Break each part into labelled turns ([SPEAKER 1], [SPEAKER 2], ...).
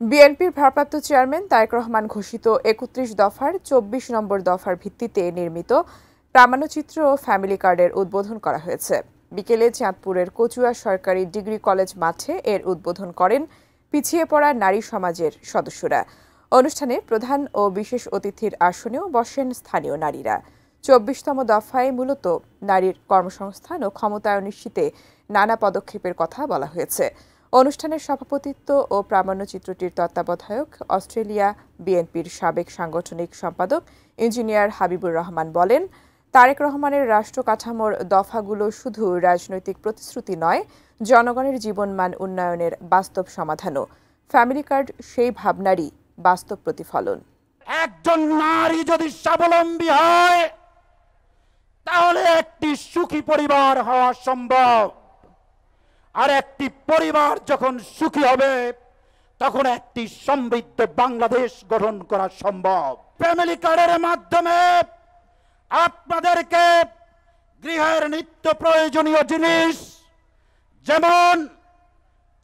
[SPEAKER 1] বিএনপির ভারপ্রাপ্ত চেয়ারম্যান তারেক রহমান ঘোষিত ৩১ দফার ২৪ নম্বর দফার ভিত্তিতে নির্মিত প্রামাণ্যচিত্র ও ফ্যামিলি কার্ডের উদ্বোধন করা হয়েছে। বিকেলে চাঁদপুরের কচুয়া সরকারি ডিগ্রি কলেজ মাঠে এর উদ্বোধন করেন পিছিয়ে পড়া নারী সমাজের সদস্যরা। অনুষ্ঠানে প্রধান ও বিশেষ অতিথির আসনেও বসেন স্থানীয় নারীরা। ২৪তম দফায় মূলত নারীর কর্মসংস্থান ও ক্ষমতায়ন নিশ্চিতে নানা পদক্ষেপের কথা বলা হয়েছে। অনুষ্ঠানের সভাপতিত্ব ও প্রামাণ্যচিত্রটির তত্ত্বাবধায়ক অস্ট্রেলিয়া বিএনপির সাবেক সাংগঠনিক সম্পাদক ইঞ্জিনিয়ার হাবিবুর রহমান বলেন, তারেক রহমানের রাষ্ট্র কাঠামোর দফাগুলো শুধু রাজনৈতিক প্রতিশ্রুতি নয়, জনগণের জীবনমান উন্নয়নের বাস্তব সমাধানও। ফ্যামিলি কার্ড সেই ভাবনারই বাস্তব প্রতিফলন।
[SPEAKER 2] একজন নারী যদি স্বাবলম্বী হয় তাহলে একটি সুখী পরিবার হওয়া সম্ভব। আর একটি পরিবার যখন সুখী হবে তখন একটি সমৃদ্ধ বাংলাদেশ গঠন করা সম্ভব। ফ্যামিলি কার্ডের মাধ্যমে আপনাদেরকে গৃহের নিত্য প্রয়োজনীয় জিনিস যেমন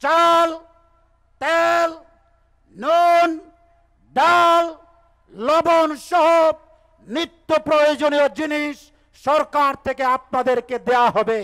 [SPEAKER 2] চাল, তেল, নুন, ডাল, লবণ সহ নিত্য প্রয়োজনীয় জিনিস সরকার থেকে আপনাদেরকে দেয়া হবে।